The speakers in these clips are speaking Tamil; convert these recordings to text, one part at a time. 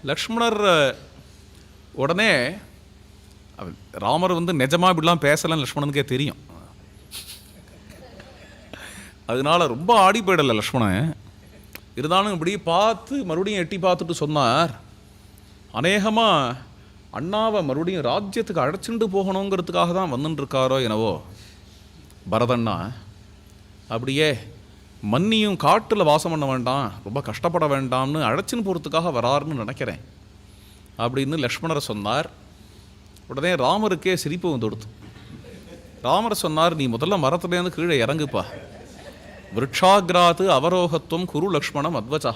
லக்ஷ்மணர் உடனே ராமர் நிஜமாக இப்படிலாம் பேசலன்னு லக்ஷ்மணனுக்கே தெரியும். அதனால ரொம்ப ஆடி போயிடலை லக்ஷ்மணன். இருந்தாலும் இப்படி பார்த்து மறுபடியும் எட்டி பார்த்துட்டு சொன்னார், அநேகமாக அண்ணாவை மறுபடியும் ராஜ்யத்துக்கு அழைச்சிட்டு போகணுங்கிறதுக்காக தான் வந்துட்டுருக்காரோ என்னவோ பரதண்ணா. அப்படியே மன்னியும் காட்டில் வாசம் பண்ண வேண்டாம், ரொம்ப கஷ்டப்பட வேண்டாம்னு அழைச்சின்னு போகிறதுக்காக வராருன்னு நினைக்கிறேன் அப்படின்னு லக்ஷ்மணரை சொன்னார். உடனே ராமருக்கே சிரிப்பு வந்துடுத்து. ராமர் சொன்னார், நீ முதல்ல மரத்துலேருந்து கீழே இறங்குப்பா. விருட்சாகிராத்து அவரோகத்துவம் குரு லக்ஷ்மணம் அத்வச்சா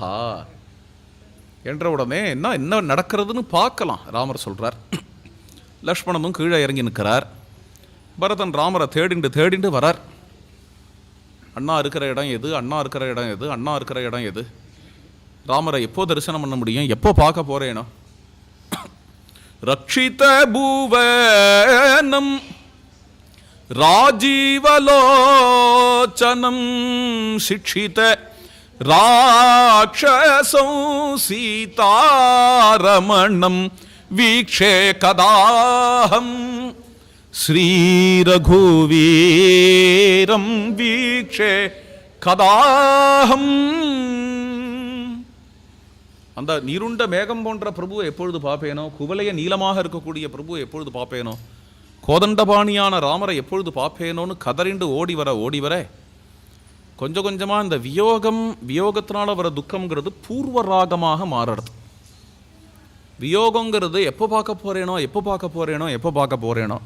என்ற உடனே என்ன நடக்கிறதுன்னு பார்க்கலாம் ராமர் சொல்கிறார். லக்ஷ்மணனும் கீழே இறங்கி நிற்கிறார். பரதன் ராமரை தேடிண்டு வரார். அண்ணா இருக்கிற இடம் எது, அண்ணா இருக்கிற இடம் எது, அண்ணா இருக்கிற இடம் எது, ராமரை எப்போ தரிசனம் பண்ண முடியும், எப்போ பார்க்க போகிறேனோ. ரக்ஷித பூவனம் ராஜீவலோச்சனம் சிக்ஷித ராட்சசம் சீதாரமணம் வீக்ஷே கதாஹம் ஸ்ரீரகுவீரம் வீக்ஷே கதாஹம். அந்த நீருண்ட மேகம் போன்ற பிரபுவை எப்பொழுது பார்ப்பேனோ, குவலைய நீளமாக இருக்கக்கூடிய பிரபுவை எப்பொழுது பார்ப்பேனோ, கோதண்டபாணியான ராமரை எப்பொழுது பார்ப்பேனோன்னு கதறிண்டு ஓடி வர கொஞ்சம் கொஞ்சமாக இந்த வியோகத்தினால வர துக்கம்ங்கிறது பூர்வ ராகமாக மாறுறது. வியோகங்கிறது எப்போ பார்க்க போகிறேனோ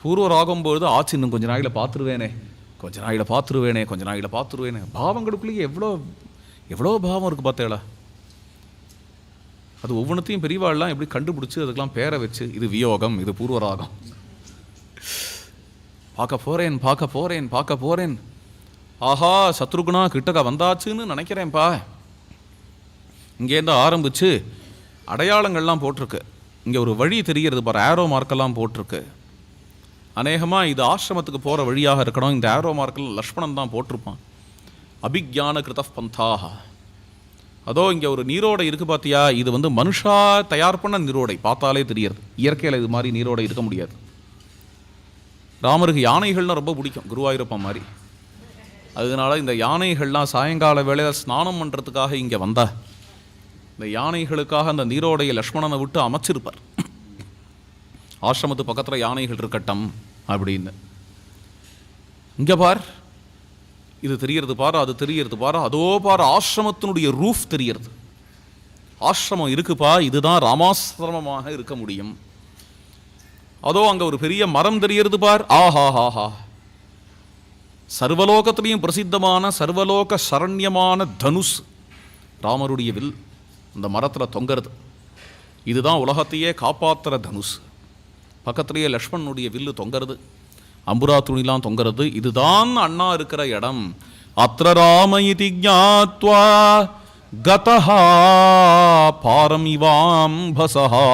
பூர்வ ராகம் பொழுது ஆச்சு, இன்னும் கொஞ்ச நாளையில் பார்த்துருவேனே. பாவங்களுக்குள்ளேயே எவ்வளோ பாவம் இருக்குது பார்த்தேளா. அது ஒவ்வொன்றத்தையும் பெரியவாள்லாம் எப்படி கண்டுபிடிச்சி அதுக்கெல்லாம் பேரை வச்சு, இது வியோகம், இது பூர்வராகம், பார்க்க போகிறேன், ஆஹா சத்ருகுணா கிட்டக்க வந்தாச்சுன்னு நினைக்கிறேன்ப்பா. இங்கேருந்து ஆரம்பித்து அடையாளங்கள்லாம் போட்டிருக்கு. இங்கே ஒரு வழி தெரிகிறது பாரு, ஆரோ மார்க்கெல்லாம் போட்டிருக்கு. அநேகமாக இது ஆசிரமத்துக்கு போகிற வழியாக இருக்கணும். இந்த ஆரோ மார்க்கில் லக்ஷ்மணன் தான் போட்டிருப்பான். அபிக்ஞான கிருத பந்தாக. அதோ இங்கே ஒரு நீரோடை இருக்குது பார்த்தியா, இது மனுஷா தயார் பண்ண நீரோடை, பார்த்தாலே தெரியாது. இயற்கையில் இது மாதிரி நீரோடை இருக்க முடியாது. ராமருக்கு யானைகள்லாம் ரொம்ப பிடிக்கும், குருவாயூரப்பா மாதிரி. அதனால இந்த யானைகள்லாம் சாயங்கால வேளையில் ஸ்நானம் பண்ணுறதுக்காக இங்கே வந்தா இந்த யானைகளுக்காக அந்த நீரோடையை லக்ஷ்மணனை விட்டு அமைச்சிருப்பார். ஆசிரமத்து பக்கத்தில் யானைகள் இருக்கட்டும் அப்படின்னு. இங்கே பார், இது தெரியறது பாரு, அது தெரியறது பாரு, அதோ பாரு ஆசிரமத்தினுடைய ரூஃப் தெரியறது. ஆசிரமம் இருக்குப்பா, இதுதான் ராமாசிரமமாக இருக்க முடியும். அதோ அங்கே ஒரு பெரிய மரம் தெரியறது பார், ஆஹா, சர்வலோகத்திலையும் பிரசித்தமான சர்வலோக சரண்யமான தனுஷ் ராமருடைய வில் அந்த மரத்தில் தொங்கிறது. இதுதான் உலகத்தையே காப்பாற்றுற தனுஷ். பக்கத்திலேயே லக்ஷ்மணனுடைய வில்லு தொங்கிறது, அம்புரா துணிலாம் தொங்கிறது. இதுதான் அண்ணா இருக்கிற இடம். அத்ர ராம இதி ஞாத்வா கதஹா பாரம் இவாம்பசஹா.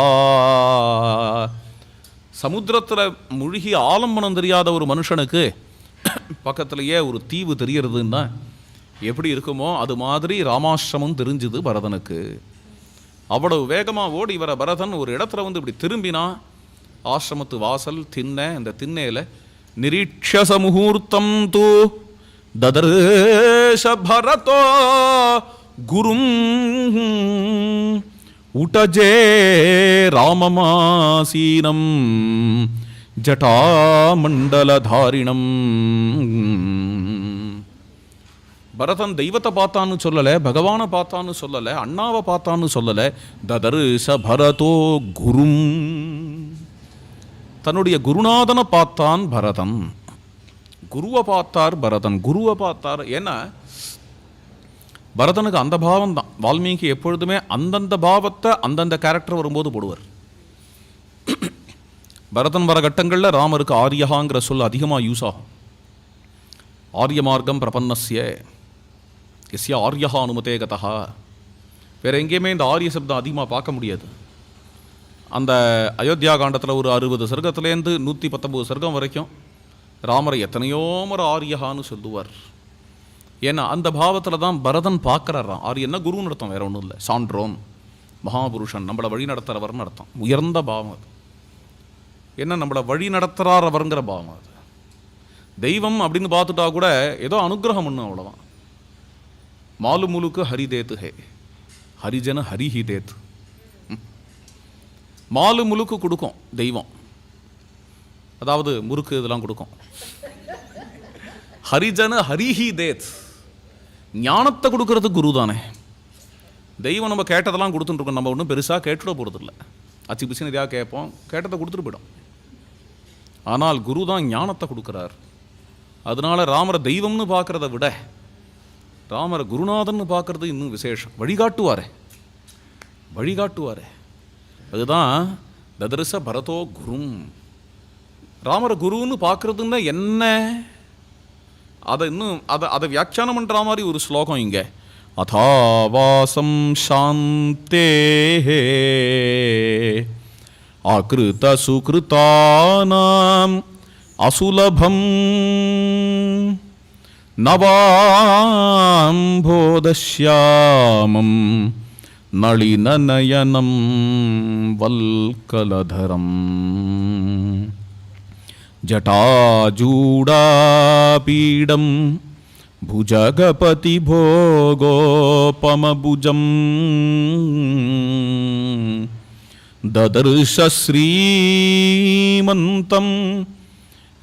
சமுத்திரத்தில் முழுகி ஆலம்பனம் தெரியாத ஒரு மனுஷனுக்கு பக்கத்திலேயே ஒரு தீவு தெரியறதுன்னா எப்படி இருக்குமோ அது மாதிரி ராமாசிரமம் தெரிஞ்சுது பரதனுக்கு. அவ்வளவு வேகமாக ஓடி வர பரதன் ஒரு இடத்துல இப்படி திரும்பினா, ஆசிரமத்து வாசல் திண்ணை. அந்த திண்ணையில் நிரீட்சச முகூர்த்தம் தூ ததர்ஷ பரதோ குரும் உடஜே ராமமாசீனம் ஜட்டாமண்டலதாரிணம். பரதன் தெய்வத்தை பார்த்தான்னு சொல்லலை, பகவானை பார்த்தான்னு சொல்லலை, அண்ணாவை பார்த்தான்னு சொல்லலை. ததர்ஷ பரதோ குரும், தன்னுடைய குருநாதனை பார்த்தான் பரதன். குருவை பார்த்தார் பரதன், குருவை பார்த்தார். ஏன்னா பரதனுக்கு அந்த பாவம் தான். வால்மீகி எப்பொழுதுமே அந்தந்த பாவத்தை அந்தந்த கேரக்டர் வரும்போது போடுவார். பரதன் வர கட்டங்களில் ராமருக்கு ஆரியகாங்கிற சொல் அதிகமாக யூஸ் ஆகும். ஆரிய மார்க்கம் பிரபன்னஸ்ய எஸ்ய ஆரியகா அனுமதே கதா. வேறு எங்கேயுமே இந்த ஆரிய சப்தம் அதிகமாக பார்க்க முடியாது. அந்த அயோத்தியா காண்டத்தில் ஒரு 60 சர்க்கத்துலேருந்து 119 சர்க்கம் வரைக்கும் ராமரை எத்தனையோ முறை ஆரியகான்னு சொல்லுவார். ஏன்னா அந்த பாவத்தில் தான் பரதன் பார்க்குறாராம். ஆரியன்னா குருன்னு அர்த்தம், வேறு ஒன்றும் இல்லை. சான்றோன், மகாபுருஷன், நம்மளை வழி நடத்துகிறவர்னு அர்த்தம். உயர்ந்த பாவம் அது. என்ன, நம்மளை வழி நடத்துகிறார் அவருங்கிற பாவம் அது. தெய்வம் அப்படின்னு பார்த்துட்டா கூட ஏதோ அனுகிரகம் ஒன்று, அவ்வளோதான். மாலு முழுக்கு ஹரிதேத்து ஹே, ஹரிஜன ஹரிஹி தேத்து. மாலு முழுக்கு கொடுக்கும் தெய்வம், அதாவது முறுக்கு இதெல்லாம் கொடுக்கும். ஹரிஜன ஹரிஹி தேத், ஞானத்தை கொடுக்கறது குரு தானே. தெய்வம் நம்ம கேட்டதெல்லாம் கொடுத்துட்டுருக்கோம், நம்ம ஒன்றும் பெருசாக கேட்டுட போகிறதில்ல. அச்சு பிச்சுன்னு இதாக கேட்போம், கேட்டதை கொடுத்துட்டு போயிடும். ஆனால் குரு தான் ஞானத்தை கொடுக்குறார். அதனால ராமரை தெய்வம்னு பார்க்குறத விட ராமரை குருநாதன்னு பார்க்குறது இன்னும் விசேஷம். வழிகாட்டுவாரே, வழிகாட்டுவாரே. அதுதான் ததர்ச பரதோ குரும். ராமரை குருன்னு பார்க்குறதுன்னா என்ன, அதை இன்னும் அதை வியாக்கியானம் பண்ணுற மாதிரி ஒரு ஸ்லோகம் இங்கே. அதாவாசம் சாந்தே ஆக்ருத சுக்ருதானாம் அசுலபம் நவாம்போதஸ்யாமம் நளினநயனம் வல்கலதரம் ஜட்டாஜூடாபீடம் புஜகபதி போகோபமபுஜம் ததர்ஷ ஸ்ரீமந்தம்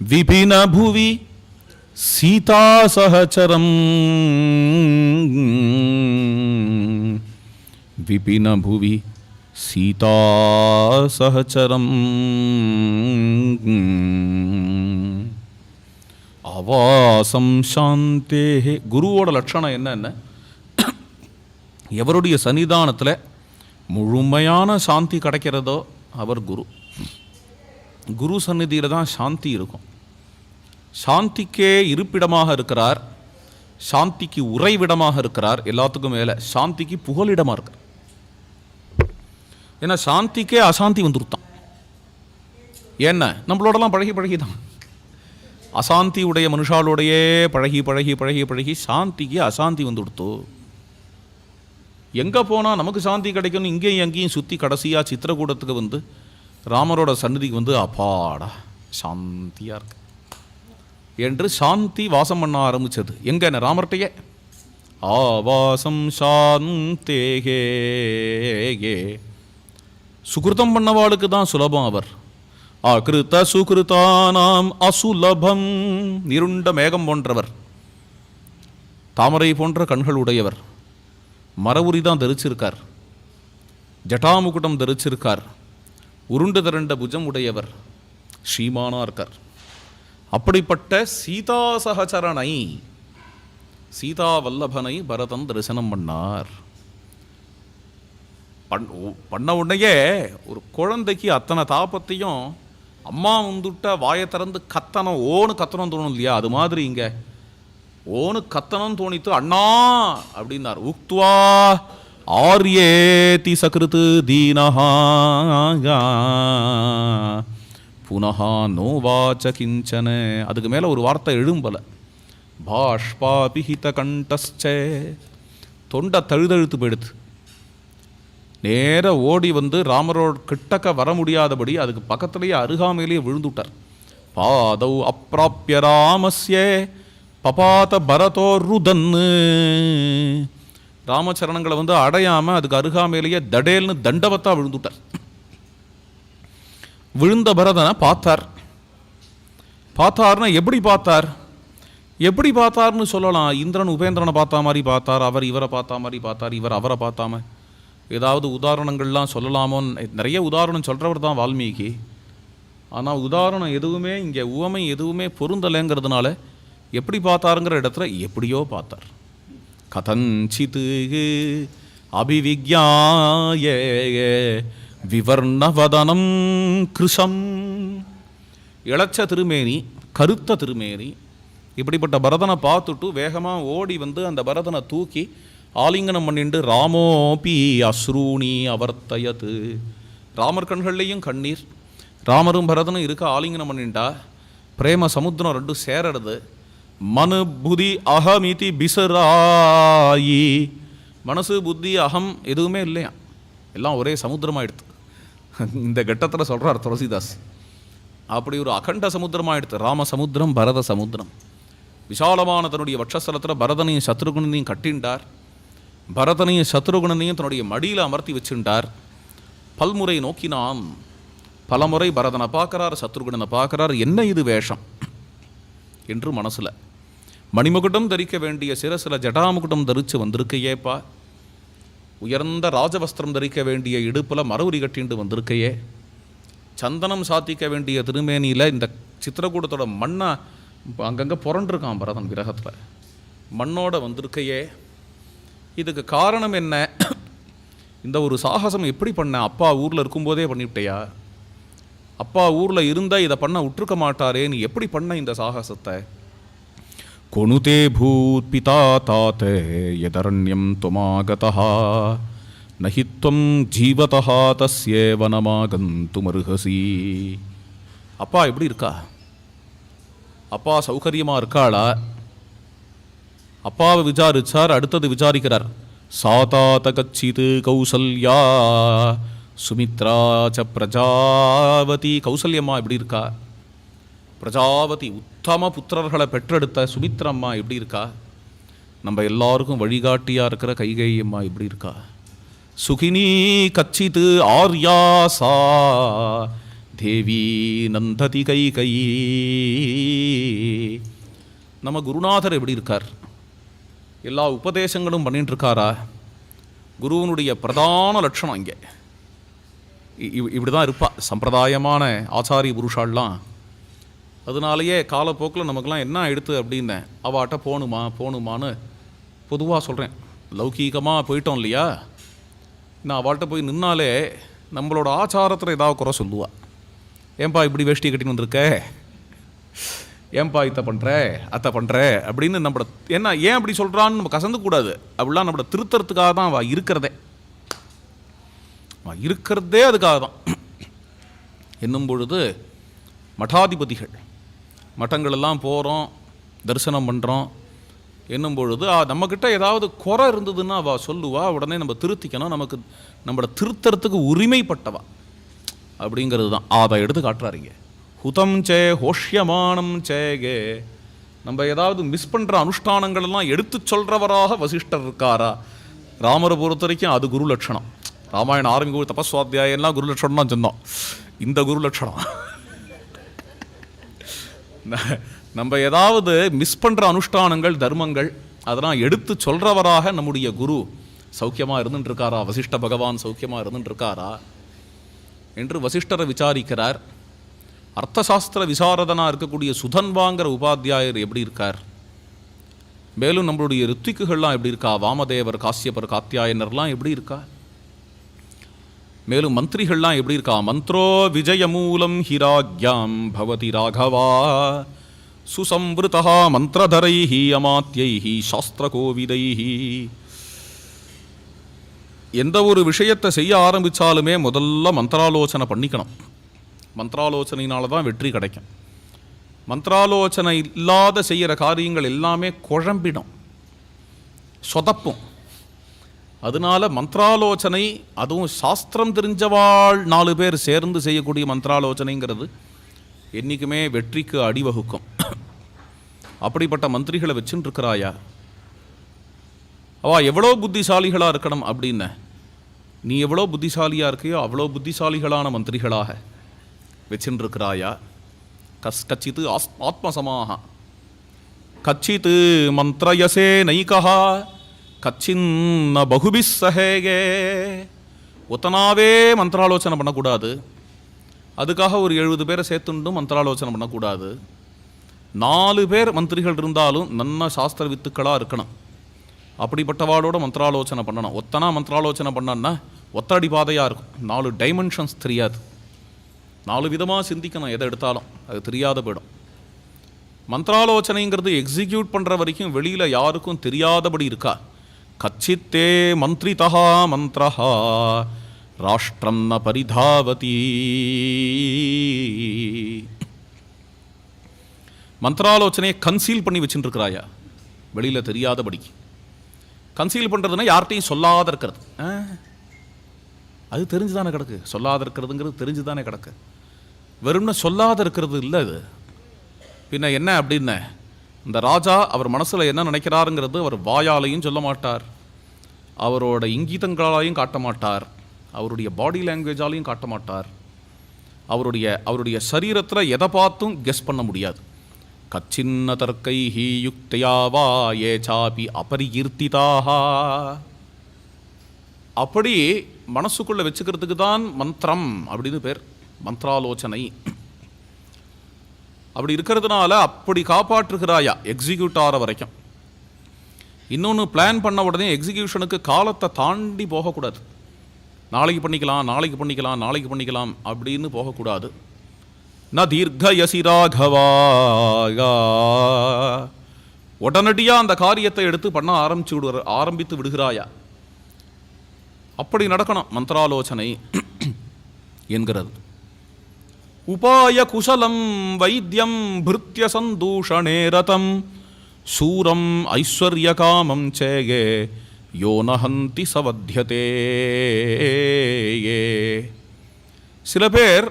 விபின புவி சீதா சஹசரம் விபின புவி சீதா சஹசரம் அவாசம் சாந்தே. குருவோட லட்சணம் என்னென்ன, எவருடைய சன்னிதானத்தில் முழுமையான சாந்தி கிடைக்கிறதோ அவர் குரு. குரு சந்நிதியில் தான் சாந்தி இருக்கும். சாந்திக்கே இருப்பிடமாக இருக்கிறார், சாந்திக்கு உறைவிடமாக இருக்கிறார். எல்லாத்துக்கும் மேலே சாந்திக்கு புகலிடமாக இருக்கிறார். ஏன்னா சாந்திக்கே அசாந்தி வந்துருத்தான். என்ன, நம்மளோடலாம் பழகி பழகி தான் அசாந்தி உடைய மனுஷாலோடையே பழகி பழகி பழகி பழகி சாந்திக்கு அசாந்தி வந்து கொடுத்தோ. எங்கே போனால் நமக்கு சாந்தி கிடைக்கணும், இங்கேயும் எங்கேயும் சுற்றி கடைசியாக சித்திரக்கூடத்துக்கு வந்து ராமரோட சந்நிதிக்கு வந்து அப்பாடா சாந்தியாக இருக்கு என்று சாந்தி வாசம் பண்ண ஆரம்பித்தது. எங்கே, ராமர்கிட்டையே. ஆவாசம் சாந்தேகே, சுகிருத்தம் பண்ணவாளுக்கு தான் சுலபம் அவர். ஆகிருத்த சுகிருதானாம் அசுலபம், இருண்ட மேகம் போன்றவர், தாமரை போன்ற கண்கள் உடையவர், மரவுரி தான் தரிச்சிருக்கார், ஜட்டாமுகுட்டம் தரிச்சிருக்கார், உருண்டு திரண்ட புஜம் உடையவர், ஸ்ரீமானா இருக்கார். அப்படிப்பட்ட சீதா சகச்சரணை, சீதா வல்லபனை பரதன் தரிசனம் பண்ணார். பண்ண உடனேயே ஒரு குழந்தைக்கு அத்தனை தாபத்தையும் அம்மா வந்துட்ட வாயை திறந்து கத்தனம், ஓன்னு கத்தனம் தோணும் இல்லையா, அது மாதிரி இங்கே ஓனு கத்தனம் தோணித்து அண்ணா அப்படின்னார். உக்துவா ஆர்யேதி சகிருத்து தீனஹா புனஹா நோவாச்ச கிஞ்சன. அதுக்கு மேலே ஒரு வார்த்தை எழும்பல. பாஷ்பாபிஹித கண்டஸ்சே, தொண்டை தழுதழுத்து போயிடுது. நேர ஓடி வந்து ராமரோட கிட்டக்க வர முடியாதபடி அதுக்கு பக்கத்திலேயே அருகாமையிலேயே விழுந்துட்டார். பாதௌ அப்பிராப்பிய ராமஸ்யே பபாத பரதோ ருதன்னு, ராமச்சரணங்களை வந்து அடையாமல் அதுக்கு அருகாமையிலேயே தடேல்னு தண்டவத்தா விழுந்துட்டார். விழுந்த பரதனை பார்த்தார். பார்த்தார்னா எப்படி பார்த்தார், எப்படி பார்த்தார்னு சொல்லலாம். இந்திரன் உபேந்திரனை பார்த்தா மாதிரி பார்த்தார், அவர் இவரை பார்த்தா மாதிரி பார்த்தார், இவர் அவரை பார்த்தாம. ஏதாவது உதாரணங்கள்லாம் சொல்லலாமோன்னு நிறைய உதாரணம் சொல்கிறவர் தான் வால்மீகி. ஆனால் உதாரணம் எதுவுமே இங்கே உவமை எதுவுமே பொருந்தலைங்கிறதுனால எப்படி பார்த்தாருங்கிற இடத்துல எப்படியோ பார்த்தார். கதஞ்சித் அபிவிக்யாய விவர்ணவதனம் கிருஷம், இளச்ச திருமேனி, கருத்த திருமேனி. இப்படிப்பட்ட பரதனை பார்த்துட்டு வேகமாக ஓடி வந்து அந்த பரதனை தூக்கி ஆலிங்கனம் பண்ணிண்டு ராமோபி அஸ்ரூணி அவர்த்தயது, ராமர் கண்கள்லேயும் கண்ணீர். ராமரும் பரதனும் இருக்க ஆலிங்கனம் பண்ணிண்டா பிரேம சமுத்திரம் ரெண்டும் சேரடுது. மனு புதி அகமிதி பிசராயி, மனசு புத்தி அகம் எதுவுமே இல்லையா. எல்லாம் ஒரே சமுத்திரமாயிடுது. இந்த கட்டத்தில் சொல்கிறார் துளசிதாஸ். அப்படி ஒரு அகண்ட சமுத்திரமாயிடுது. ராம சமுத்திரம், பரத சமுத்திரம். விசாலமான தன்னுடைய வட்சஸ்தலத்தில் பரதனையும் சத்ருகுணனையும் கட்டிண்டார். பரதனையும் சத்ருகுணனையும் தன்னுடைய மடியில் அமர்த்தி வச்சுட்டார். பல்முறை நோக்கினான். பலமுறை பரதனை பார்க்குறார், சத்ருகுணனை பார்க்குறார். என்ன இது வேஷம் என்று மனசில். மணிமுகுடம் தரிக்க வேண்டிய சிரசில் ஜடாமுகுடம் தரித்து வந்திருக்கையேப்பா. உயர்ந்த ராஜவஸ்திரம் தரிக்க வேண்டிய இடுப்பில் மரவுரி கட்டிண்டு வந்திருக்கையே. சந்தனம் சாத்திக்க வேண்டிய திருமேனியில் இந்த சித்திரக்கூடத்தோட மண்ணை அங்கங்கே புரண்டிருக்கான் பரதன் விரகத்தில். மண்ணோட வந்திருக்கையே. இதுக்கு காரணம் என்ன? இந்த ஒரு சாகசம் எப்படி பண்ண? அப்பா ஊரில் இருக்கும்போதே பண்ணிவிட்டையா? அப்பா ஊரில் இருந்தால் இதை பண்ண விட்டுருக்க மாட்டாரே, நீ எப்படி பண்ண இந்த சாகசத்தை? கொணுதே பூத் பிதா தாத்தே யதரண்யம் துமாகதா நஹித்வம் ஜீவதா தஸ்யே வனமாகந்துமருகசி. அப்பா எப்படி இருக்கா? அப்பா சௌகரியமாக இருக்காளா? அப்பாவை விசாரிச்சார். அடுத்தது விசாரிக்கிறார். சாதாத கச்சிது கௌசல்யா சுமித்ரா ச பிரஜாவதி. கௌசல்யம்மா எப்படி இருக்கா? பிரஜாவதி உத்தம புத்திரர்களை பெற்றெடுத்த சுமித்ரம்மா எப்படி இருக்கா? நம்ம எல்லாருக்கும் வழிகாட்டியாக இருக்கிற கைகை அம்மா எப்படி இருக்கா? சுகினி கச்சிது ஆர்யாசா தேவி நந்ததி கைகை. நம்ம குருநாதர் எப்படி இருக்கார்? எல்லா உபதேசங்களும் பண்ணிட்டு இருக்காரா? குருவனுடைய பிரதான லட்சணம் இங்கே இப்படி தான் இருப்பா சம்பிரதாயமான ஆச்சாரிய புருஷாலாம். அதனாலேயே காலப்போக்கில் நமக்கெல்லாம் என்ன எடுத்து அப்படின்னு அவாட்ட போகணுமான்னு பொதுவாக சொல்கிறேன். லௌகீகமாக போயிட்டோம் இல்லையா, நான் அவள்கிட்ட போய் நின்னாலே நம்மளோட ஆச்சாரத்தில் ஏதாவது குறை சொல்லுவா. ஏன்பா இப்படி வேஷ்டி கட்டின்னு வந்திருக்க, ஏன்பா இத்தை பண்ணுற அத்தை பண்ணுற அப்படின்னு நம்மளோட என்ன ஏன் அப்படி சொல்கிறான்னு நம்ம கசந்துக்கூடாது. அப்படிலாம் நம்மளோட திருத்தறதுக்காக தான் அவள் இருக்கிறதே அதுக்காக தான். என்னும் பொழுது மடாதிபதிகள் மட்டங்களெல்லாம் போகிறோம், தரிசனம் பண்ணுறோம் என்னும் பொழுது நம்மக்கிட்ட ஏதாவது குறை இருந்ததுன்னா அவள் சொல்லுவா. உடனே நம்ம திருத்திக்கணும். நமக்கு நம்மளோட திருத்தறதுக்கு உரிமைப்பட்டவா அப்படிங்கிறது தான். அதை எடுத்து காட்டுறாருங்க. ஹுதம் சே ஹோஷ்யமானம் சேகே. நம்ம ஏதாவது மிஸ் பண்ணுற அனுஷ்டானங்களெல்லாம் எடுத்து சொல்கிறவராக வசிஷ்டர் இருக்காரா? ராமரை பொறுத்த வரைக்கும் அது குரு லட்சணம். ராமாயணம் ஆரம்பிக்கும் தபஸ்வாத்தியாயெல்லாம் குரு லட்சணம் தான் சொன்னோம். இந்த குரு லட்சணம் நம்ம ஏதாவது மிஸ் பண்ணுற அனுஷ்டானங்கள் தர்மங்கள் அதெல்லாம் எடுத்து சொல்கிறவராக நம்முடைய குரு சௌக்கியமாக இருந்துட்டுருக்காரா, வசிஷ்ட பகவான் சௌக்கியமாக இருந்துட்டுருக்காரா என்று வசிஷ்டரை விசாரிக்கிறார். அர்த்தசாஸ்திர விசாரதனாக இருக்கக்கூடிய சுதன்வாங்கிற உபாத்தியாயர் எப்படி இருக்கார்? மேலும் நம்மளுடைய ரித்விக்குகள்லாம் எப்படி இருக்கா? வாமதேவர், காசியப்பர், காத்தியாயனர்லாம் எப்படி இருக்கா? மேலும் மந்திரிகள்லாம் எப்படி இருக்கா? மந்த்ரோ விஜயமூலம் ஹிராக்யாம் பவதி ராகவா சுசம்விருதா மந்திரதரைஹி அமாத்யைஹி சாஸ்திரகோவிதைஹி. எந்த ஒரு விஷயத்தை செய்ய ஆரம்பித்தாலுமே முதல்ல மந்திராலோசனை பண்ணிக்கணும். மந்திராலோசனையினால தான் வெற்றி கிடைக்கும். மந்திராலோசனை இல்லாத செய்கிற காரியங்கள் எல்லாமே குழம்பிடும், சொதப்பும். அதனால மந்திராலோசனை, அதுவும் சாஸ்திரம் தெரிஞ்சவாள் 4 பேர் சேர்ந்து செய்யக்கூடிய மந்திராலோசனைங்கிறது என்றைக்குமே வெற்றிக்கு அடிவகுக்கும். அப்படிப்பட்ட மந்திரிகளை வச்சுன்னு இருக்கிறாயா? அவள் எவ்வளோ புத்திசாலிகளாக இருக்கணும் அப்படின்னு. நீ எவ்வளோ புத்திசாலியாக இருக்கையோ அவ்வளோ புத்திசாலிகளான மந்திரிகளாக வச்சுன்னு இருக்கிறாயா? கச்சித்து ஆத்மசமாக கச்சித்து மந்திரயசே நைகா கச்சின்ன பகுபிஸ் சஹேகே. ஒத்தனாவே மந்திராலோசனை பண்ணக்கூடாது. அதுக்காக ஒரு 70 பேரை சேர்த்துண்டும் மந்திராலோசனை பண்ணக்கூடாது. 4 பேர் மந்திரிகள் இருந்தாலும் நல்ல சாஸ்திர வித்துக்களாக இருக்கணும். அப்படிப்பட்டவாளோட மந்திராலோசனை பண்ணணும். ஒத்தனா மந்திராலோசனை பண்ணான்னா ஒத்தடி பாதையாக இருக்கும். 4 டைமென்ஷன்ஸ் தெரியாது. 4 விதமாக சிந்திக்கணும். எதை எடுத்தாலும் அது தெரியாத போயிடும். மந்திராலோசனைங்கிறது எக்ஸிக்யூட் பண்ணுற வரைக்கும் வெளியில் யாருக்கும் தெரியாதபடி இருக்கா. கச்சித்தே மந்திரிதா மந்திரஹா ராஷ்டிரம் ந பரிதாவதி. மந்திராலோசனையை கன்சீல் பண்ணி வச்சுட்டு இருக்கிறாயா? வெளியில் தெரியாதபடிக்கு. கன்சீல் பண்ணுறதுன்னா யார்கிட்டையும் சொல்லாத இருக்கிறது. அது தெரிஞ்சு தானே கிடக்கு. சொல்லாத இருக்கிறதுங்கிறது தெரிஞ்சு தானே கிடக்கு. வெறும்னா சொல்லாத இருக்கிறது இல்லை அது. பின்ன என்ன அப்படின்னு, இந்த ராஜா அவர் மனசில் என்ன நினைக்கிறாருங்கிறது அவர் வாயாலையும் சொல்ல மாட்டார், அவரோட இங்கீதங்களாலையும் காட்ட மாட்டார், அவருடைய பாடி லாங்குவேஜாலையும் காட்ட மாட்டார், அவருடைய சரீரத்தில் எதை பார்த்தும் கெஸ் பண்ண முடியாது. கச்சின்ன தர்க்கைஹி யுக்தயா வா ஏ சாபி அபரிகீர்த்திதாக. அப்படி மனசுக்குள்ளே வச்சுக்கிறதுக்கு தான் மந்திரம் அப்படின்னு பேர், மந்திராலோசனை. அப்படி இருக்கிறதுனால அப்படி காப்பாற்றுகிறாயா எக்ஸிக்யூட் ஆகிற வரைக்கும். இன்னொன்று, பிளான் பண்ண உடனே எக்ஸிக்யூஷனுக்கு காலத்தை தாண்டி போகக்கூடாது. நாளைக்கு பண்ணிக்கலாம், நாளைக்கு பண்ணிக்கலாம், நாளைக்கு பண்ணிக்கலாம் அப்படின்னு போகக்கூடாது. ந தீர்க்கயசி ராகவாயா, உடனடியாக அந்த காரியத்தை எடுத்து பண்ண ஆரம்பித்து விடுகிறாயா. அப்படி நடக்கணும் மந்திராலோசனை என்கிறது. உபாய குசலம் வைத்தியம் பிருத்ய சந்தூஷணே ரதம் சூரம் ஐஸ்வர்ய காமம் சேகே யோ நஹந்தி சவத்யதே. சில பேர்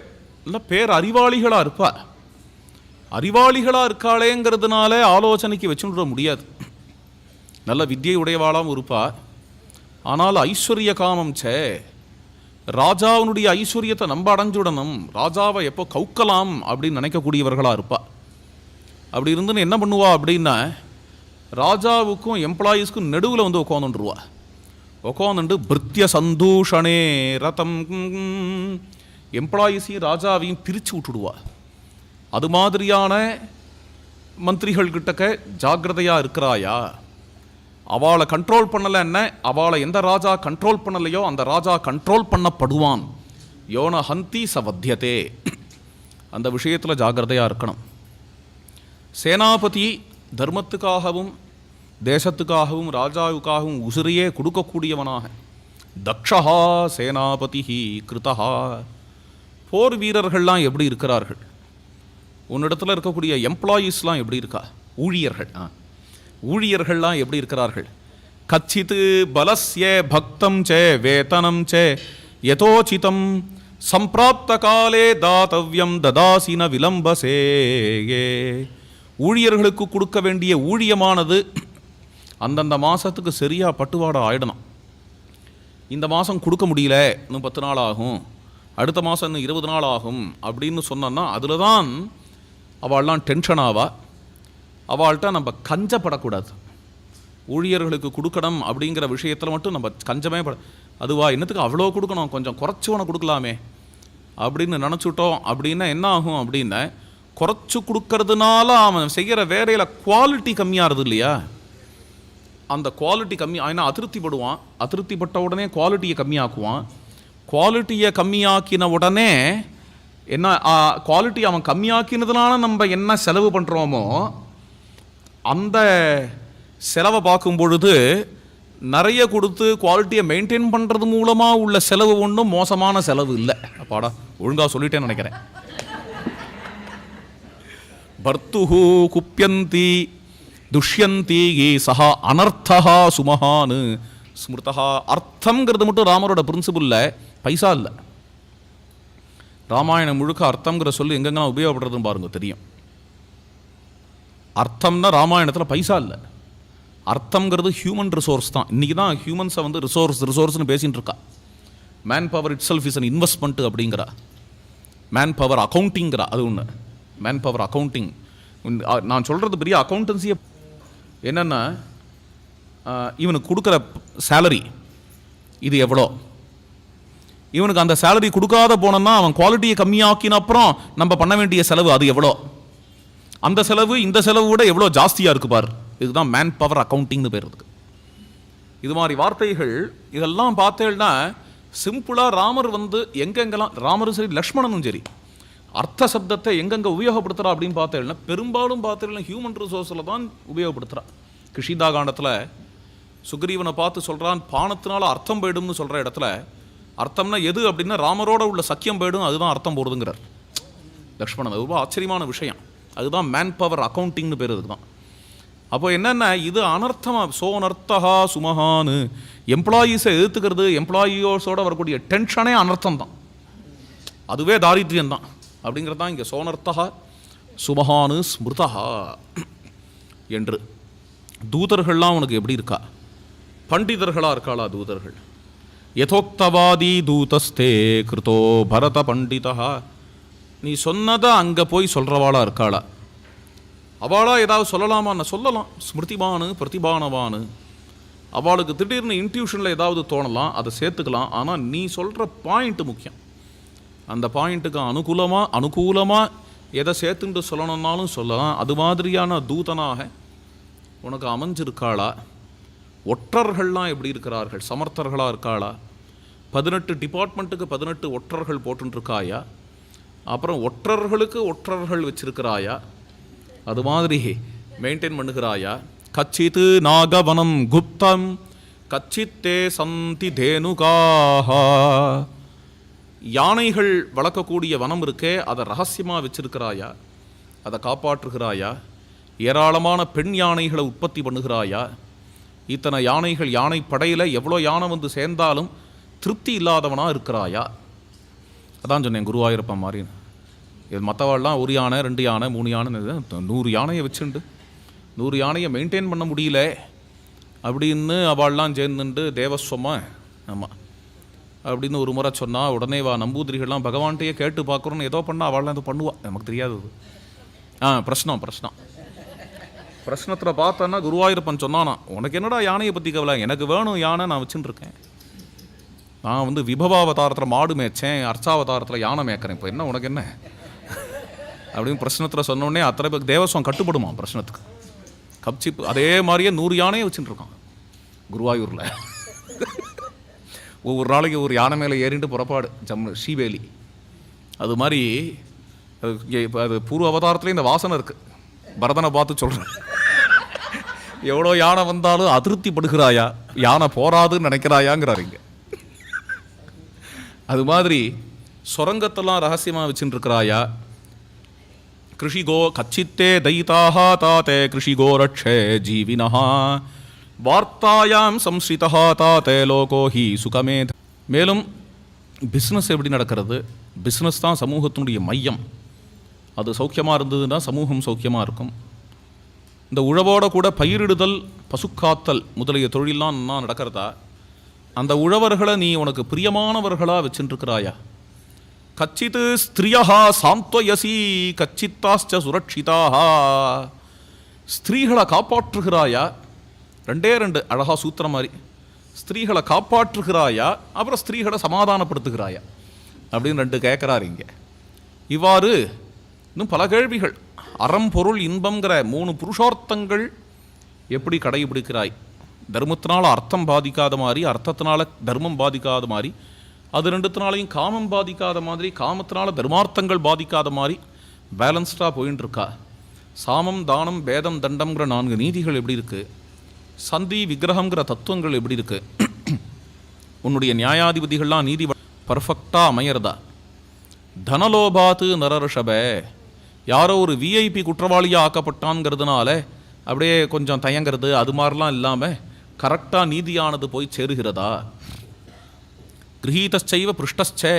இல்லை பேர் அறிவாளிகளாக இருப்பா. அறிவாளிகளாக இருக்காளேங்கிறதுனால ஆலோசனைக்கு வச்சுட முடியாது. நல்ல வித்தியை உடையவாளாகவும் இருப்பா. ஆனால் ஐஸ்வர்ய காமம் சே, ராஜாவினுடைய ஐஸ்வர்யத்தை நம்ப அடைஞ்சுடணும், ராஜாவை எப்போ கவுக்கலாம் அப்படின்னு நினைக்கக்கூடியவர்களாக இருப்பா. அப்படி இருந்துன்னு என்ன பண்ணுவா அப்படின்னா, ராஜாவுக்கும் எம்ப்ளாயீஸ்க்கும் நடுவில் வந்து உட்காந்துருவா. உட்காந்துட்டு பிருத்திய சந்தூஷணே ரதம், எம்ப்ளாயீஸையும் ராஜாவையும் பிரித்து விட்டுடுவா. அது மாதிரியான மந்திரிகள் கிட்டக்க ஜாக்கிரதையாக இருக்கிறாயா. அவளை கண்ட்ரோல் பண்ணலை என்ன, அவளை எந்த ராஜா கண்ட்ரோல் பண்ணலையோ அந்த ராஜா கண்ட்ரோல் பண்ணப்படுவான். யோன ஹந்தி சவத்தியதே. அந்த விஷயத்தில் ஜாக்கிரதையாக இருக்கணும். சேனாபதி தர்மத்துக்காகவும் தேசத்துக்காகவும் ராஜாவுக்காகவும் உசிரையே கொடுக்கக்கூடியவனாக, தக்ஷஹா சேனாபதி கிருதஹா. போர் வீரர்கள்லாம் எப்படி இருக்கிறார்கள், உன்னிடத்தில் இருக்கக்கூடிய எம்ப்ளாயீஸ்லாம் எப்படி இருக்கா, ஊழியர்கள்லாம் எப்படி இருக்கிறார்கள். கச்சித் பலஸ்ய பக்தம் சே வேதனம் சே யதோசிதம் சம்பிராப்த காலே தாத்தவ்யம் ததாசின விலம்பசே. ஊழியர்களுக்கு கொடுக்க வேண்டிய ஊழியமானது அந்தந்த மாதத்துக்கு சரியாக பட்டுவாடை ஆயிடணும். இந்த மாதம் கொடுக்க முடியல, இன்னும் 10 நாள் ஆகும், அடுத்த மாதம் இன்னும் 20 நாள் ஆகும் அப்படின்னு சொன்னோன்னா அதில் தான் அவள்லாம் டென்ஷன் ஆவா. அவள்கிட்ட நம்ம கஞ்சப்படக்கூடாது. ஊழியர்களுக்கு கொடுக்கணும் அப்படிங்கிற விஷயத்தில் மட்டும் நம்ம கஞ்சமே அதுவா என்னத்துக்கு அவ்வளோ கொடுக்கணும், கொஞ்சம் குறைச்சவனை கொடுக்கலாமே அப்படின்னு நினச்சிட்டோம் அப்படின்னா என்ன ஆகும் அப்படின்னா, குறைச்சி கொடுக்கறதுனால அவன் செய்கிற வேலையில் குவாலிட்டி கம்மியாகிறது இல்லையா. அந்த குவாலிட்டி கம்மி ஆயினா அதிருப்திப்படுவான். அதிருப்திப்பட்ட உடனே குவாலிட்டியை கம்மியாக்குவான். குவாலிட்டியை கம்மியாக்கின உடனே என்ன, குவாலிட்டி அவன் கம்மியாக்கினதுனால நம்ம என்ன செலவு பண்ணுறோமோ அந்த செலவை பார்க்கும் பொழுது நிறைய கொடுத்து குவாலிட்டியை மெயின்டைன் பண்ணுறது மூலமாக உள்ள செலவு ஒன்றும் மோசமான செலவு இல்லை. அப்பாடா ஒழுங்காக சொல்லிட்டேன்னு நினைக்கிறேன். பர்த்துஹு குப்யந்தி துஷ்யந்தி சஹா அனர்த்தஹா சுமஹானு ஸ்மிருதஹா. அர்த்தங்கிறது மட்டும் ராமரோட பிரின்சிபிளில் பைசா இல்லை. ராமாயணம் முழுக்க அர்த்தங்கிற சொல்லி எங்கெங்கெல்லாம் உபயோகப்படுறதுன்னு பாருங்க தெரியும். அர்த்தம்னா ராமாயணத்தில் பைசா இல்லை. அர்த்தங்கிறது ஹியூமன் ரிசோர்ஸ் தான். இன்றைக்கி தான் ஹியூமன்ஸை வந்து ரிசோர்ஸ்னு பேசிகிட்டு இருக்கா. Manpower itself is an investment அப்படிங்கிறா. மேன் பவர் அக்கௌண்டிங்கிறா. அது ஒன்று, மேன் பவர் அக்கௌண்டிங். நான் சொல்கிறது பெரிய அக்கௌண்டன்சியை என்னென்னா, இவனுக்கு கொடுக்குற சேலரி இது எவ்வளோ, இவனுக்கு அந்த சேலரி கொடுக்காத போனோம்னா அவன் குவாலிட்டியை கம்மியாக்கின அப்புறம் நம்ம பண்ண வேண்டிய செலவு அது எவ்வளோ, அந்த செலவு இந்த செலவு விட எவ்வளோ ஜாஸ்தியாக இருக்கு பார். இதுதான் மேன் பவர் அக்கௌண்டிங்னு பேர் இருக்கு. இது மாதிரி வார்த்தைகள் இதெல்லாம் பார்த்தேன்னா சிம்பிளாக ராமர் வந்து எங்கெங்கெல்லாம், ராமரும் சரி லக்ஷ்மணனும் சரி, அர்த்த சப்தத்தை எங்கெங்கே உபயோகப்படுத்துகிறா அப்படின்னு பார்த்தேன்னா பெரும்பாலும் பார்த்தேன்னா ஹியூமன் ரிசோர்ஸில் தான் உபயோகப்படுத்துகிறா. கிருஷிதா காண்டத்தில் சுக்ரீவனை பார்த்து சொல்கிறான், பானத்தினால அர்த்தம் போயிடும்னு சொல்கிற இடத்துல அர்த்தம்னா எது அப்படின்னா ராமரோட உள்ள சக்கியம் போயிடும், அதுதான் அர்த்தம் போடுதுங்கிறார் லக்ஷ்மணன். அது ரொம்ப ஆச்சரியமான விஷயம். அதுதான் மேன் பவர் அக்கௌண்டிங்னு பேர். அதுக்கு தான் அப்போ என்னென்ன இது அனர்த்தமாக சோனர்த்தகா சுமஹான்னு எம்ப்ளாயீஸை எதிர்த்துக்கிறது, எம்ப்ளாயீஸோடு வரக்கூடிய டென்ஷனே அனர்த்தம் தான், அதுவே தாரித்ரியம்தான் அப்படிங்கிறது தான் இங்கே சோனர்த்தகா சுமஹானு ஸ்மிருதா என்று. தூதர்கள்லாம் உனக்கு எப்படி இருக்கா? பண்டிதர்களாக இருக்காளா தூதர்கள்? யதோக்தவாதி தூதஸ்தே கிருதோ பரத பண்டிதா, நீ சொன்னதை அங்கே போய் சொல்கிறவாளா இருக்காளா? அவளா ஏதாவது சொல்லலாமான்னு சொல்லலாம். ஸ்மிருதிபானு பிரதிபானவானு, அவளுக்கு திடீர்னு இன்ட்யூஷனில் ஏதாவது தோணலாம், அதை சேர்த்துக்கலாம். ஆனால் நீ சொல்கிற பாயிண்ட்டு முக்கியம். அந்த பாயிண்ட்டுக்கு அனுகூலமாக எதை சேர்த்துட்டு சொல்லணுன்னாலும் சொல்லலாம். அது மாதிரியான தூதனாக உனக்கு அமைஞ்சிருக்காளா? ஒற்றர்கள்லாம் எப்படி இருக்கிறார்கள்? சமர்த்தர்களாக இருக்காளா? 18 டிபார்ட்மெண்ட்டுக்கு 18 ஒற்றர்கள் போட்டுருக்காயா? அப்புறம் ஒற்றர்களுக்கு ஒற்றர்கள் வச்சிருக்கிறாயா? அது மாதிரி மெயின்டைன் பண்ணுகிறாயா? கச்சித்து நாகவனம் குப்தம் கச்சித்தே சந்தி தேனுகாஹா, யானைகள் வளர்க்கக்கூடிய வனம் இருக்கே, அதை ரகசியமாக வச்சிருக்கிறாயா? அதை காப்பாற்றுகிறாயா? ஏராளமான பெண் யானைகளை உற்பத்தி பண்ணுகிறாயா? இத்தனை யானைகள், யானை படையில் எவ்வளோ யானை வந்து சேர்ந்தாலும் திருப்தி இல்லாதவனாக இருக்கிறாயா? அதான் சொன்னேன் குருவாயூரப்பன் மாதிரி. இது மற்றவாள்லாம் 1 யானை 2 யானை 3 யானை 100 யானையை வச்சுண்டு 100 யானையை மெயின்டைன் பண்ண முடியல அப்படின்னு அவள்லாம் சேர்ந்துட்டு தேவஸ்வமா ஆமாம் அப்படின்னு ஒரு முறை சொன்னால், உடனே வா நம்பூதிரிகள்லாம் பகவான்கிட்டையே கேட்டு பார்க்குறோன்னு ஏதோ பண்ணால் அவள்லாம் ஏதோ பண்ணுவாள், நமக்கு தெரியாதது. பிரശ്னத்தில் பார்த்தோன்னா குருவாயூரப்பன் சொன்னானா, உனக்கு என்னடா யானையை பற்றி கவலை, எனக்கு வேணும் யானை, நான் வச்சுட்டு இருக்கேன். நான் வந்து விபவாவதாரத்தில் மாடு மேய்ச்சேன், அர்ச்சாவதாரத்தில் யானை மேய்க்கிறேன், இப்போ என்ன உனக்கு என்ன அப்படின்னு பிரശ്னத்தில் சொன்னோடனே அத்தனை பேருக்கு தேவஸ்வம் கட்டுப்படுமா பிரശ്னத்துக்கு? கப்சிப்பு அதே மாதிரியே 100 யானையை வச்சுட்டு இருக்கான் குருவாயூரில். ஒவ்வொரு நாளைக்கு ஒரு யானை மேலே ஏறிட்டு புறப்பாடு ஸ்ரீவேலி. அது மாதிரி இப்போ அது பூர்வ அவதாரத்துலேயும் இந்த வாசனை இருக்குது. பரதனை பார்த்து சொல்கிறேன், எவ்வளோ யானை வந்தாலும் அதிருப்திப்படுகிறாயா, யானை போராதுன்னு நினைக்கிறாயாங்கிறார் இங்கே. அது மாதிரி சுரங்கத்தெல்லாம் ரகசியமாக வச்சுட்டு இருக்கிறாயா? கிருஷிகோ கச்சித்தே தைதாக தாத்தே கிருஷிகோ ரட்சே ஜீவினஹா வார்த்தாயாம் சம்ஸ்ரிதா தாத்தே லோகோ ஹி சுகமேத. மேலும் பிஸ்னஸ் எப்படி நடக்கிறது? பிஸ்னஸ் தான் சமூகத்தினுடைய மையம். அது சௌக்கியமாக இருந்ததுன்னா சமூகம் சௌக்கியமாக இருக்கும். இந்த உழவோட கூட பயிரிடுதல், பசுக்காத்தல் முதலிய தொழிலெலாம் நடக்கிறதா? அந்த உழவர்களை நீ உனக்கு பிரியமானவர்களாக வச்சுருக்கிறாயா? கச்சித்து ஸ்திரியா சாந்த்வயசி கச்சித்தாஸ்ச சுரட்சிதாக, ஸ்திரீகளை காப்பாற்றுகிறாயா? 2 அழகா சூத்திரம் மாதிரி, ஸ்திரீகளை காப்பாற்றுகிறாயா, அப்புறம் ஸ்திரீகளை சமாதானப்படுத்துகிறாயா அப்படின்னு 2 கேட்குறாரு இங்கே. இவ்வாறு இன்னும் பல கேள்விகள். அறம் பொருள் இன்பங்கிற 3 புருஷார்த்தங்கள் எப்படி கடைபிடிக்கிறாய்? தர்மத்தினால் அர்த்தம் பாதிக்காத மாதிரி, அர்த்தத்தினால தர்மம் பாதிக்காத மாதிரி, அது 2த்தினாலையும் காமம் பாதிக்காத மாதிரி, காமத்தினால தர்மார்த்தங்கள் பாதிக்காத மாதிரி பேலன்ஸ்டாக போயின்னு இருக்கா? சாமம் தானம் பேதம் தண்டம்ங்கிற 4 நீதிகள் எப்படி இருக்குது? சந்தி விக்கிரகங்கிற தத்துவங்கள் எப்படி இருக்குது? உன்னுடைய நியாயாதிபதிகள்லாம் நீதி பர்ஃபெக்டாக அமையிறதா? தனலோபாத்து நரர்ஷப, யாரோ ஒரு விஐபி குற்றவாளியாக ஆக்கப்பட்டான்ங்கிறதுனால அப்படியே கொஞ்சம் தயங்கிறது, அது மாதிரிலாம் இல்லாமல் கரெக்டாக நீதியானது போய் சேருகிறதா? கிரகீதச்சைவ பிருஷ்டச்சே,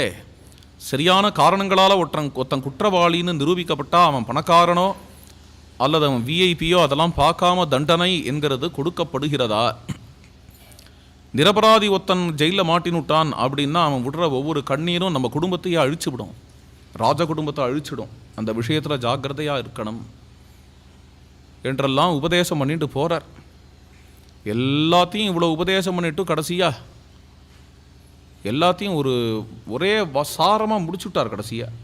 சரியான காரணங்களால் ஒருத்தன் குற்றவாளின்னு நிரூபிக்கப்பட்டால் அவன் பணக்காரனோ அல்லது அவன் விஐபியோ அதெல்லாம் பார்க்காம தண்டனை என்கிறது கொடுக்கப்படுகிறதா? நிரபராதி ஒருத்தன் ஜெயிலில் மாட்டினுட்டான் அப்படின்னா அவன் விடுற ஒவ்வொரு கண்ணீரும் நம்ம குடும்பத்தையே அழிச்சுவிடும், ராஜ குடும்பத்தை அழிச்சிடும். அந்த விஷயத்தில் ஜாக்கிரதையாக இருக்கணும் என்றெல்லாம் உபதேசம் பண்ணிட்டு போகிறார். எல்லாத்தையும் இவ்வளோ உபதேசம் பண்ணிட்டு கடைசியாக எல்லாத்தையும் ஒரே சாரமாக முடிச்சுட்டார். கடைசியாக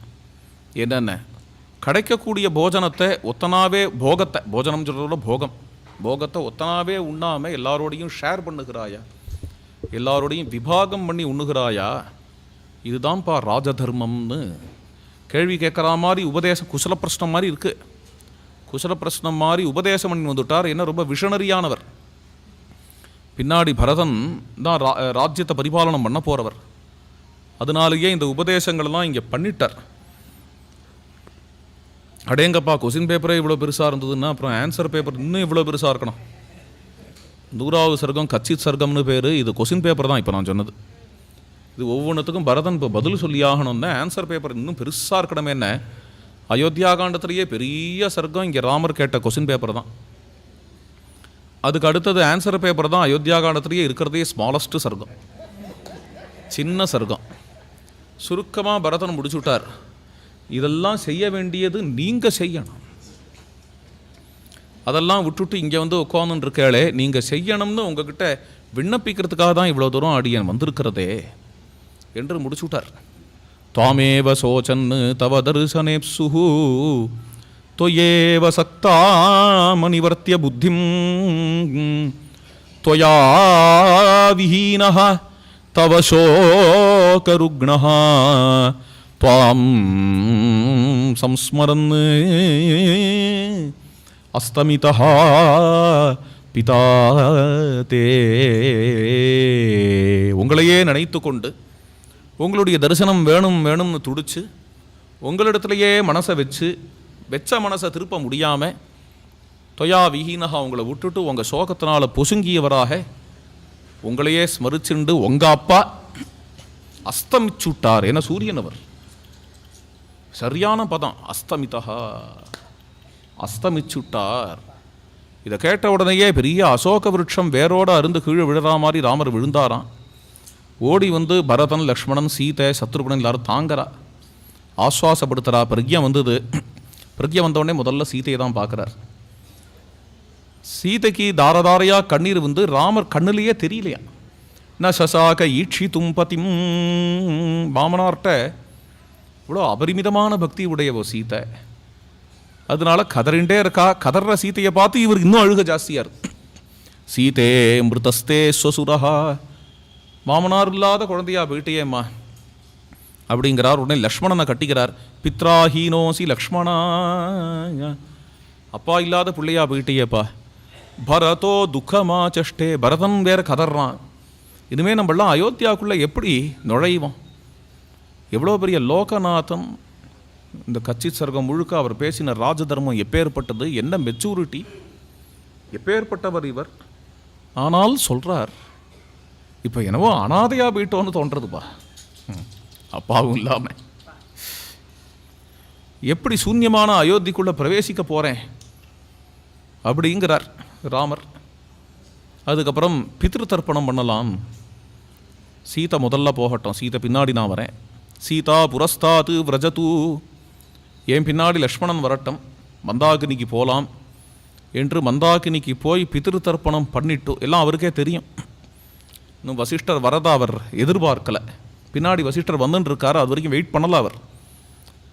என்னென்ன கிடைக்கக்கூடிய போஜனத்தை ஒத்தனாவே, போஜனம் சொல்கிறதோட போகத்தை ஒத்தனாவே உண்ணாமல் எல்லாரோடையும் ஷேர் பண்ணுகிறாயா? எல்லாரோடையும் விபாகம் பண்ணி உண்ணுகிறாயா? இதுதான்ப்பா ராஜதர்மம்னு கேள்வி கேட்குற மாதிரி உபதேசம் குசல பிரஷ்னம் மாதிரி இருக்குது. குசல பிரஷ்னம் மாதிரி உபதேசம் பண்ணி வந்துட்டார். என்ன ரொம்ப விஷனரியானவர். பின்னாடி பரதன் தான் ராஜ்யத்தை பரிபாலனம் பண்ண போகிறவர். அதனாலேயே இந்த உபதேசங்கள்லாம் இங்கே பண்ணிட்டார். அடேங்கப்பா, கொஸ்டின் பேப்பரே இவ்வளோ பெருசாக இருந்ததுன்னா அப்புறம் ஆன்சர் பேப்பர் இன்னும் இவ்வளோ பெருசாக இருக்கணும். 100வது சர்க்கம் கச்சித் சர்க்கம்னு பேர். இது கொஸ்டின் பேப்பர் தான் இப்போ நான் சொன்னது. இது ஒவ்வொன்றுத்துக்கும் பரதன் இப்போ பதில் சொல்லி ஆகணும்னா ஆன்சர் பேப்பர் இன்னும் பெருசாக இருக்கணுமே. என்ன அயோத்தியா காண்டத்திலேயே பெரிய சர்க்கம் இங்கே ராமர் கேட்ட கொஸ்டின் பேப்பர் தான். அதுக்கு அடுத்தது ஆன்சர் பேப்பர் தான் அயோத்தியா காண்டத்திலேயே இருக்கிறதே ஸ்மாலஸ்ட்டு சர்க்கம், சின்ன சர்க்கம். சுருக்கமாக பரதன் முடிச்சு விட்டார். இதெல்லாம் செய்ய வேண்டியது நீங்கள் செய்யணும். அதெல்லாம் விட்டுட்டு இங்கே வந்து உட்காந்துன்னு இருக்கேளே, நீங்கள் செய்யணும்னு உங்ககிட்ட விண்ணப்பிக்கிறதுக்காக தான் இவ்வளோ தூரம் அடியன் வந்திருக்கிறதே என்று முடிச்சு விட்டார். துவாமேவ சோச்சன்னு தவ தரிசனேப்சுஹு தொயேவ சக்தாமனிவர்த்திய புத்திம் தொயா விஹீனஹ தவ சோகருக்ணஹ த்வாம் சம்ஸ்மரன் அஸ்தமிதஹ பிதா தே. உங்களையே நினைத்து கொண்டு உங்களுடைய தரிசனம் வேணும் வேணும்னு துடிச்சு உங்களிடத்துலையே மனசை வெச்ச மனசை திருப்ப முடியாமல் தொயா விஹீனஹா உங்களை விட்டுட்டு உங்கள் சோகத்தினால் பொசுங்கியவராக உங்களையே ஸ்மரிச்சுண்டு உங்கள் அப்பா அஸ்தமிச்சுட்டார். ஏன்னா சூரியன் அவர். சரியான பதம் அஸ்தமிதா, அஸ்தமிச்சுட்டார். இதை கேட்ட உடனேயே பெரிய அசோக விருட்சம் வேரோடு அருந்து கீழே விழுறா மாதிரி ராமர் விழுந்தாராம். ஓடி வந்து பரதன், லக்ஷ்மணன், சீதை, சத்ருகுணன் எல்லாரும் தாங்கிறா, ஆஸ்வாசப்படுத்துகிறா. பிரக்ஞை வந்தது. பிரக்ஞை வந்தவுடனே முதல்ல சீதையை தான் பார்க்குறார். சீதைக்கு தாரதாரையாக கண்ணீர் வந்து ராமர் கண்ணிலேயே தெரியலையா. ந சசாக ஈட்சி தும்பதிம். மாமனார்கிட்ட இவ்வளோ அபரிமிதமான பக்தி உடையவோ சீதை. அதனால கதறிண்டே இருக்கா. கதற சீதையை பார்த்து இவருக்கு இன்னும் அழுக ஜாஸ்தியாக இருக்கு. சீதே மிருதஸ்தே ஸ்வசுரஹா, மாமனார் இல்லாத குழந்தையா போயிட்டேம்மா அப்படிங்கிறார். உடனே லக்ஷ்மணனை கட்டிக்கிறார். பித்ராஹீனோசி லக்ஷ்மணா, அப்பா இல்லாத பிள்ளையா போயிட்டேப்பா. பரதோ துக்கமா சஷ்டே, பரதன் வேற கதறான். இனிமேல் நம்மளாம் அயோத்தியாவுக்குள்ளே எப்படி நுழைவோம்? எவ்வளோ பெரிய லோகநாதன். இந்த கச்சித் சர்க்கம் முழுக்க அவர் பேசின ராஜதர்மம் எப்பேற்பட்டது, என்ன மெச்சூரிட்டி, எப்பேற்பட்டவர் இவர். ஆனால் சொல்கிறார், இப்போ என்னவோ அனாதையாக போயிட்டோன்னு தோன்றதுப்பா, அப்பாவும் இல்லாமல். எப்படி சூன்யமான அயோத்திக்குள்ளே பிரவேசிக்க போகிறேன் அப்படிங்கிறார் ராமர். அதுக்கப்புறம் பித்ரு தர்ப்பணம் பண்ணலாம். சீதை முதல்ல போகட்டும், சீதை பின்னாடி நான் வரேன். சீதா புரஸ்தாத்து விரஜது, என் பின்னாடி லக்ஷ்மணன் வரட்டும், மந்தாகினிக்கு போகலாம் என்று மந்தாகினிக்கு போய் பித்ரு தர்ப்பணம் பண்ணிட்டு, எல்லாம் அவருக்கே தெரியும். இன்னும் வசிஷ்டர் வரதா அவர் எதிர்பார்க்கலை. பின்னாடி வசிஷ்டர் வந்துன்னு இருக்கார், அது வரைக்கும் வெயிட் பண்ணல. அவர்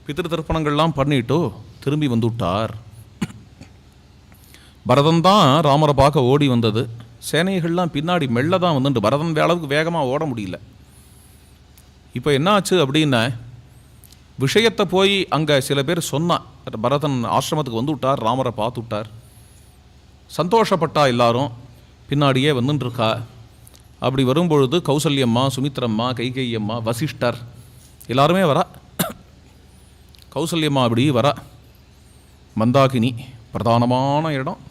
பித்ரு தர்ப்பணங்கள்லாம் பண்ணிட்டு திரும்பி வந்து விட்டார். பரதன் தான் ராமரை பார்க்க ஓடி வந்தது. சேனைகள்லாம் பின்னாடி மெல்ல தான் வந்துட்டு, பரதன் அளவுக்கு வேகமாக ஓட முடியல. இப்போ என்ன ஆச்சு அப்படின்னா, விஷயத்தை போய் அங்கே சில பேர் சொன்னான். பரதன் ஆசிரமத்துக்கு வந்து விட்டார், ராமரை பார்த்து விட்டார். சந்தோஷப்பட்டா எல்லாரும், பின்னாடியே வந்துட்டுருக்கா. அப்படி வரும்பொழுது கௌசல்யம்மா, சுமித்ரம்மா, கைகேயம்மா, வசிஷ்டர் எல்லாருமே வரா. கௌசல்யம்மா அப்படி வரா. மந்தாகினி பிரதானமான இடம்.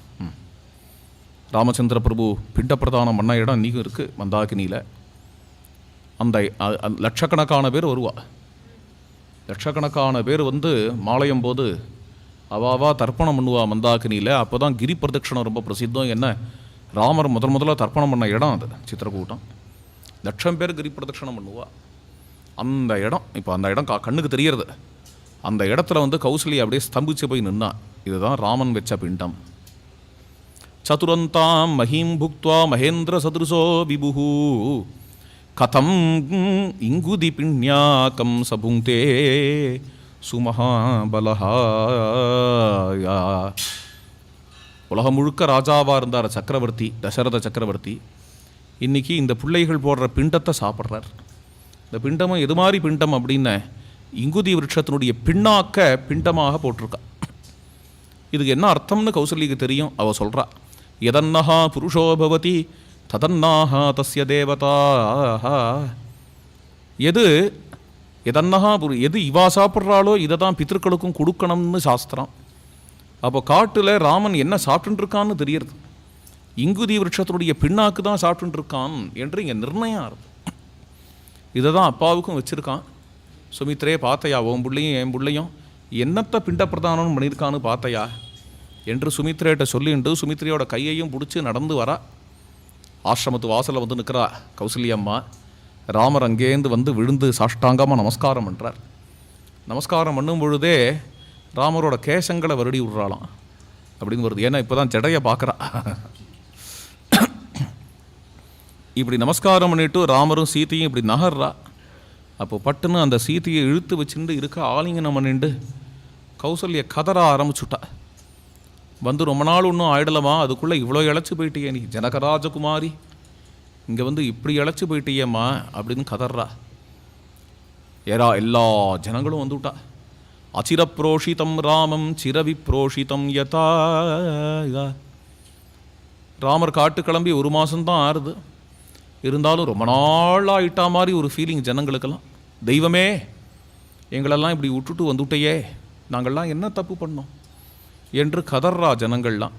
ராமச்சந்திர பிரபு பிண்ட பிரதானம் பண்ண இடம் இன்றைக்கும் இருக்குது மந்தாகினியில். அந்த லட்சக்கணக்கான பேர் வருவா. லட்சக்கணக்கான பேர் வந்து மாலையும் போது அவாவா தர்ப்பணம் பண்ணுவா மந்தாகினியில். அப்போ தான் கிரி பிரதட்சணம் ரொம்ப பிரசித்தம். என்ன, ராமர் முதல்ல தர்ப்பணம் பண்ண இடம் அது சித்திரக்கூட்டம். 1,00,000 பேர் கிரி பிரதட்சணம் பண்ணுவா. அந்த இடம், இப்போ அந்த இடம் கண்ணுக்கு தெரியறது. அந்த இடத்துல வந்து கௌசல்யா அப்படியே ஸ்தம்பிச்சு போய் நின்னா. இதுதான் ராமன் வச்ச பிண்டம். சதுரந்தாம் மஹீம் புக்த்வா மகேந்திர சதுருசோ விபுஹு கதம் இங்குதி பிண்யாக்கம் சபுங்கே சுமஹாபலஹா. உலகம் முழுக்க ராஜாவாக இருந்தார் சக்கரவர்த்தி, தசரத சக்கரவர்த்தி. இன்றைக்கி இந்த பிள்ளைகள் போடுற பிண்டத்தை சாப்பிட்றார். இந்த பிண்டமும் எது மாதிரி பிண்டம் அப்படின்னு, இங்குதி விருட்சத்தினுடைய பின்னாக்க பிண்டமாக போட்டிருக்கா. இதுக்கு என்ன அர்த்தம்னு கௌசல்யக்கு தெரியும். அவள் சொல்கிறா, எதன்னஹா புருஷோ பவதி ததன்னாஹா தஸ்ய தேவதா. எது எதன்னஹா எது இவா சாப்பிட்றாளோ இதை தான் பித்திருக்களுக்கும் கொடுக்கணும்னு சாஸ்திரம். அப்போ காட்டில் ராமன் என்ன சாப்பிட்டுருக்கான்னு தெரியறது. இங்குதி விருட்சத்தினுடைய பின்னாக்கு தான் சாப்பிட்டுருக்கான் என்று இங்கே நிர்ணயம் ஆகுது. இதை தான் அப்பாவுக்கும் வச்சுருக்கான். சுமித்ரே பார்த்தையா, உன் பிள்ளையும் என் பிள்ளையும் என்னத்தை பிண்ட பிரதானம் பண்ணியிருக்கான்னு பார்த்தையா என்று சுமித்ரேட்ட சொல்லிண்டு சுமித்ரையோட கையையும் பிடிச்சி நடந்து வரா. ஆசிரமத்து வாசலில் வந்து நிற்கிறா கௌசல்யம்மா. ராமர் அங்கேருந்து வந்து விழுந்து சாஷ்டாங்கமாக நமஸ்காரம் பண்ணுறார். நமஸ்காரம் பண்ணும் பொழுதே ராமரோட கேசங்களை வருடி விடுறாளாம் அப்படின்னு வருது. ஏன்னா இப்போ தான் ஜடையை பார்க்குறா. இப்படி நமஸ்காரம் பண்ணிவிட்டு ராமரும் சீத்தையும் இப்படி நகர்றா. அப்போ பட்டுன்னு அந்த சீத்தையை இழுத்து வச்சுட்டு இருக்க ஆலிங்கனம் பண்ணிண்டு கௌசல்ய கதற ஆரம்பிச்சுட்டா. வந்து ரொம்ப நாள் ஒன்றும் ஆயிடலமா, அதுக்குள்ளே இவ்வளோ இழைச்சி போயிட்டியே நீ ஜனகராஜகுமாரி, இங்கே வந்து இப்படி இழைச்சி போயிட்டியம்மா அப்படின்னு கதறா. எல்லா ஜனங்களும் வந்துவிட்டா. அச்சிரப்ரோஷிதம் ராமம் சிரவிப்ரோஷிதம் யதா. ராமர் காட்டு கிளம்பி 1 மாதம்தான் ஆறுது. இருந்தாலும் ரொம்ப நாளாயிட்டா மாதிரி ஒரு ஃபீலிங் ஜனங்களுக்கெல்லாம். தெய்வமே, எங்களெல்லாம் இப்படி விட்டுட்டு வந்துவிட்டையே, நாங்கள்லாம் என்ன தப்பு பண்ணோம் என்று கதர்றா ஜனங்கள்லாம்.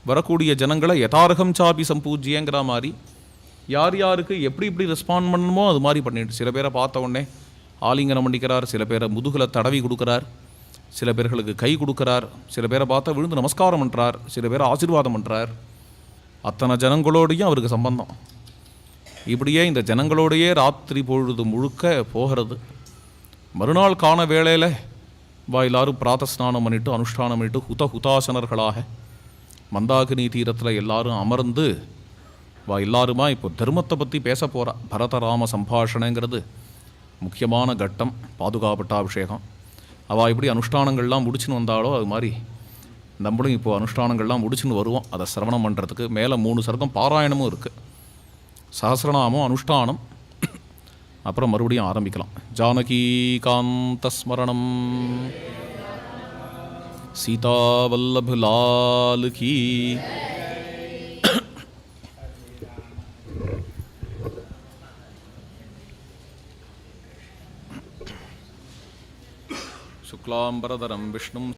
வரக்கூடிய ஜனங்களை யதார்கம் சாபி சம்பூஜ்யங்கிற மாதிரி யார் யாருக்கு எப்படி இப்படி ரெஸ்பாண்ட் பண்ணணுமோ அது மாதிரி பண்ணிட்டு, சில பேரை பார்த்த உடனே ஆலிங்கனம் பண்ணிக்கிறார், சில பேரை முதுகில் தடவி கொடுக்குறார், சில பேர்களுக்கு கை கொடுக்குறார், சில பேரை பார்த்தா விழுந்து நமஸ்காரம் பண்ணுறார், சில பேரை ஆசீர்வாதம் பண்ணுறார். அத்தனை ஜனங்களோடையும் அவருக்கு சம்பந்தம். இப்படியே இந்த ஜனங்களோடையே ராத்திரி பொழுது முழுக்க போகிறது. மறுநாள் காண வேளையில் எல்லாரும் பிராத்தஸ்நானம் பண்ணிட்டு அனுஷ்டானம் பண்ணிட்டு ஹுதாசனர்களாக மந்தாகினி தீரத்தில் எல்லாரும் அமர்ந்து எல்லாருமா இப்போ தர்மத்தை பற்றி பேச போகிறா. பரதராம சம்பாஷணைங்கிறது முக்கியமான கட்டம், பாதுகாப்பட்டாபிஷேகம். அவள் இப்படி அனுஷ்டானங்கள்லாம் முடிச்சுன்னு வந்தாலோ அது மாதிரி நம்மளும் இப்போது அனுஷ்டானங்கள்லாம் முடிச்சுன்னு வருவோம். அதை சிரவணம் பண்ணுறதுக்கு மேலே 3 சர்க்கம் பாராயணமும் இருக்குது. சஹசிரநாமம் அனுஷ்டானம், அப்புறம் மறுபடியும் ஆரம்பிக்கலாம். ஜானகி காந்த ஸ்மரணம், சீதா வல்லப லால் கீ. சுக்லாம்பரதரம் விஷ்ணும்